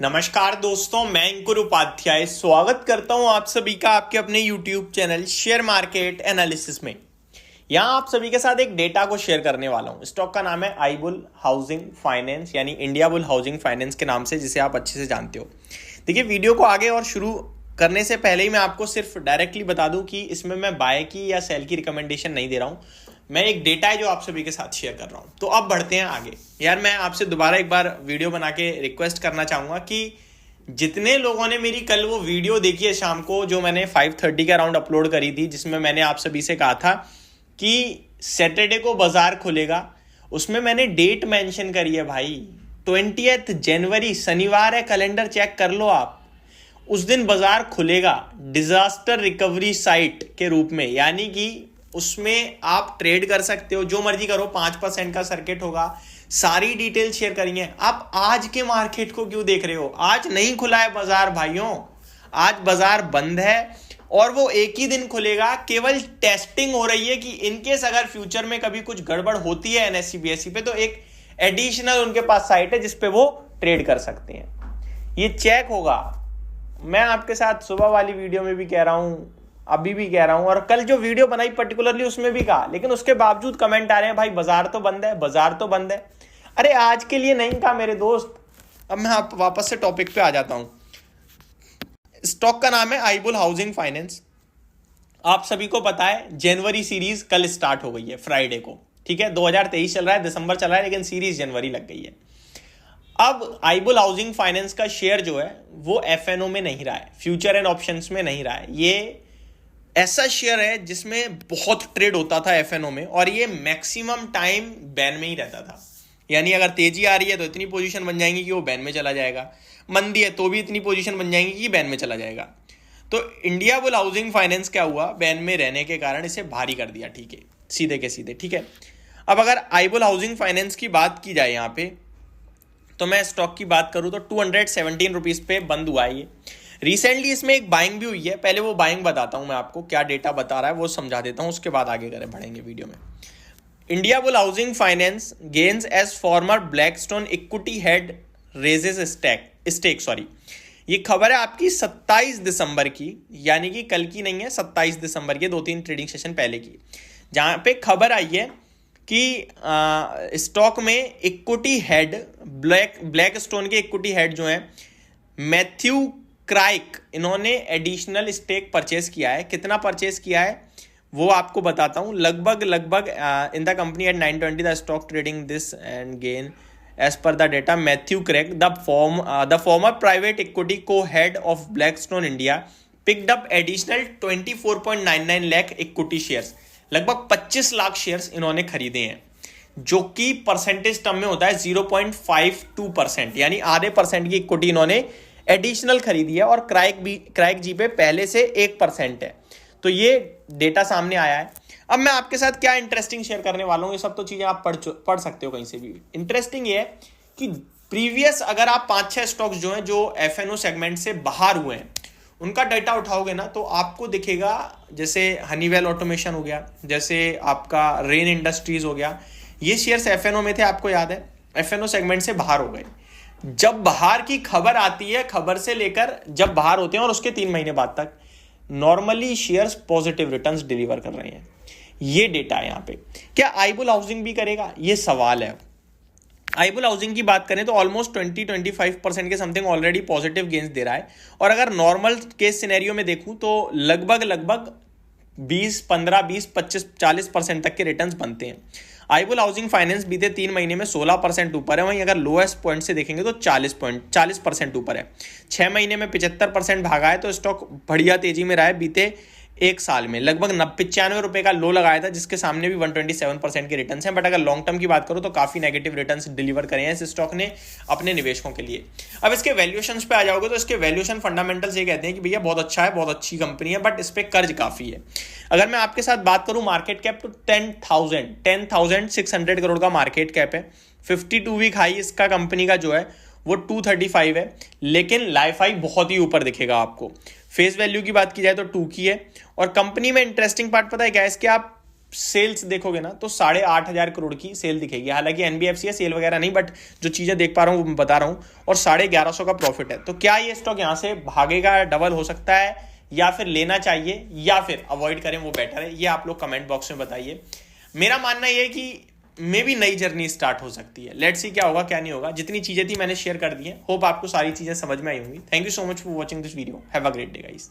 नमस्कार दोस्तों, मैं अंकुर उपाध्याय स्वागत करता हूं आप सभी का आपके अपने YouTube channel share market analysis में। यहां आप सभी के साथ एक डेटा को शेयर करने वाला हूं। स्टॉक का नाम है आईबुल हाउसिंग फाइनेंस यानी इंडिया बुल हाउसिंग फाइनेंस के नाम से, जिसे आप अच्छे से जानते हो। देखिए, वीडियो को आगे और शुरू करने से पहले ही मैं आपको सिर्फ डायरेक्टली बता दूं कि इसमें मैं बाय की या सेल की रिकमेंडेशन नहीं दे रहा हूं। मैं एक डेटा है जो आप सभी के साथ शेयर कर रहा हूं। तो अब बढ़ते हैं आगे। यार, मैं आपसे दोबारा एक बार वीडियो बना के रिक्वेस्ट करना चाहूंगा कि जितने लोगों ने मेरी कल वो वीडियो देखी है शाम को, जो मैंने 5:30 के अराउंड अपलोड करी थी, जिसमें मैंने आप सभी से कहा था कि सैटरडे को बाजार खुलेगा, उसमें मैंने डेट मेंशन करी है भाई, 20 जनवरी, शनिवार है, कैलेंडर चेक कर लो आप। उस दिन बाजार खुलेगा डिजास्टर रिकवरी साइट के रूप में, यानी कि उसमें आप ट्रेड कर सकते हो, जो मर्जी करो, 5% का सर्किट होगा। सारी डिटेल शेयर करेंगे। आप आज के मार्केट को क्यों देख रहे हो? आज नहीं खुला है बाजार भाइयों, आज बाजार बंद है और वो एक ही दिन खुलेगा। केवल टेस्टिंग हो रही है कि इनकेस अगर फ्यूचर में कभी कुछ गड़बड़ होती है एनएससी बीएससी पे, तो एक एडिशनल उनके पास साइट है जिसपे वो ट्रेड कर सकते हैं। ये चेक होगा। मैं आपके साथ सुबह वाली वीडियो में भी कह रहा हूं, अभी भी कह रहा हूं, और कल जो वीडियो बनाई पर्टिकुलरली उसमें भी कहा, लेकिन उसके बावजूद कमेंट आ रहे हैं भाई बाजार तो बंद है, बाजार तो बंद है। अरे आज के लिए नहीं कहा मेरे दोस्त। अब मैं वापस से टॉपिक पे आ जाता हूं। स्टॉक का नाम है आईबुल हाउसिंग फाइनेंस। आप सभी को पता है जनवरी सीरीज कल स्टार्ट हो गई है, फ्राइडे को। ठीक है, 2023 चल रहा है, दिसंबर चल रहा है, लेकिन सीरीज जनवरी लग गई है। अब आईबुल हाउसिंग फाइनेंस का शेयर जो है वो एफएनओ में नहीं रहा है, फ्यूचर एंड ऑप्शंस में नहीं रहा है। ये ऐसा शेयर है जिसमें बहुत ट्रेड होता था एफएनओ में, और ये मैक्सिमम टाइम बैन में ही रहता था। यानी अगर तेजी आ रही है तो इतनी पोजीशन बन जाएंगी कि वो बैन में चला जाएगा, मंदी है तो भी इतनी पोजीशन बन जाएंगी कि बैन में चला जाएगा। तो इंडिया बुल हाउसिंग फाइनेंस क्या हुआ, बैन में रहने के कारण इसे भारी कर दिया। ठीक है, सीधे के सीधे। ठीक है, अब अगर आईबुल हाउसिंग फाइनेंस की बात की जाए यहाँ पे, तो मैं स्टॉक की बात करूँ तो 217 रुपीज पे बंद हुआ है ये। रिसेंटली इसमें एक बाइंग भी हुई है। पहले वो बाइंग बताता हूं मैं आपको, क्या डेटा बता रहा है वो समझा देता हूं, उसके बाद आगे बढ़ेंगे वीडियो में। India bull housing finance gains as former Blackstone equity head raises stake. ये खबर है आपकी 27 दिसंबर की, यानी कि कल की नहीं है, 27 दिसंबर की, 2-3 ट्रेडिंग सेशन पहले की, जहां पे खबर आई है कि स्टॉक में इक्विटी हेड, ब्लैकस्टोन के इक्विटी हेड जो है मैथ्यू क्राइक, इन्होंने एडिशनल स्टेक परचेस किया है। कितना परचेस किया है वो आपको बताता हूं। लगभग in the company at 920 the stock trading this and gain as per the data Matthew Cyriac the former private equity co head of Blackstone India picked up additional 24.99 lakh equity shares. लगभग 25 लाख शेयर्स इन्होंने खरीदे हैं, जो कि परसेंटेज टर्म में होता है 0.52%, यानी आधे परसेंट की इक्विटी इन्होंने एडिशनल खरीदी है। और क्राइक जी पे पहले से 1% है। तो ये डेटा सामने आया है। अब मैं आपके साथ क्या इंटरेस्टिंग शेयर करने वाला हूं, ये सब तो चीजें आप पढ़ सकते हो कहीं से भी। इंटरेस्टिंग ये है कि प्रीवियस अगर आप 5-6 स्टॉक्स जो हैं जो एफएनओ सेगमेंट से बाहर हुए हैं, उनका डेटा उठाओगे ना, तो आपको दिखेगा, जैसे हनीवेल ऑटोमेशन हो गया, जैसे आपका रेन इंडस्ट्रीज हो गया, ये शेयर्स एफएनओ में थे, आपको याद है, एफएनओ सेगमेंट से बाहर हो गए। जब बाहर की खबर आती है, खबर से लेकर जब बाहर होते हैं और उसके 3 महीने बाद तक normally shares positive returns deliver कर रहे हैं। ये डेटा है यहाँ पे। क्या आईबुल हाउसिंग भी करेगा, ये सवाल है। आईबुल हाउसिंग की बात करें तो ऑलमोस्ट 20-25% के समथिंग ऑलरेडी पॉजिटिव गेन्स दे रहा है, और अगर नॉर्मल केस सिनेरियो में देखूं तो लगभग 20, 15, 20, 25, 40% तक के रिटर्न्स बनते हैं। आईबुल हाउसिंग फाइनेंस बीते 3 महीने में 16% ऊपर है। वहीं अगर लोएस्ट पॉइंट से देखेंगे तो 40% ऊपर है। 6 महीने में 75% भागा है। तो स्टॉक बढ़िया तेजी में रहा है बीते 1 साल में। लगभग 95 रुपए का लो लगाया था, जिसके सामने भी 127% के रिटर्न्स हैं। बट अगर लॉन्ग टर्म की बात करो तो काफी नेगेटिव रिटर्न्स डिलीवर करे हैं इस स्टॉक ने अपने निवेशकों के लिए। अब इसके वैल्यूएशंस पे आ जाओगे तो इसके वैल्यूएशन फंडामेंटल्स ये कहते हैं कि भैया बहुत अच्छा है, बहुत अच्छी कंपनी है, बट इस पे कर्ज काफी है। अगर मैं आपके साथ बात करूं मार्केट कैप, तो 10,600 करोड़ का मार्केट कैप है। 52 वीक हाई इसका कंपनी का जो है वो 235 है, लेकिन लाइफ हाई बहुत ही ऊपर दिखेगा आपको। फेस वैल्यू की बात की जाए तो 2 की है। और कंपनी में इंटरेस्टिंग पार्ट पता है क्या है, इसके आप सेल्स देखोगे ना तो 8,500 करोड़ की सेल दिखेगी। हालांकि एनबीएफसी है, सेल वगैरह नहीं, बट जो चीजें देख पा रहा हूं वो बता रहा हूं। और 1150 का प्रॉफिट है। तो क्या ये स्टॉक यहां से भागेगा, डबल हो सकता है, या फिर लेना चाहिए, या फिर अवॉइड करें वो बेटर है? ये आप लोग कमेंट बॉक्स में बताइए। मेरा मानना ये है कि मे भी नई जर्नी स्टार्ट हो सकती है। लेट्स सी क्या होगा क्या नहीं होगा। जितनी चीजें थी मैंने शेयर कर दी है। होप आपको सारी चीजें समझ में आई होंगी। Thank you so much for watching this video. Have a great day guys.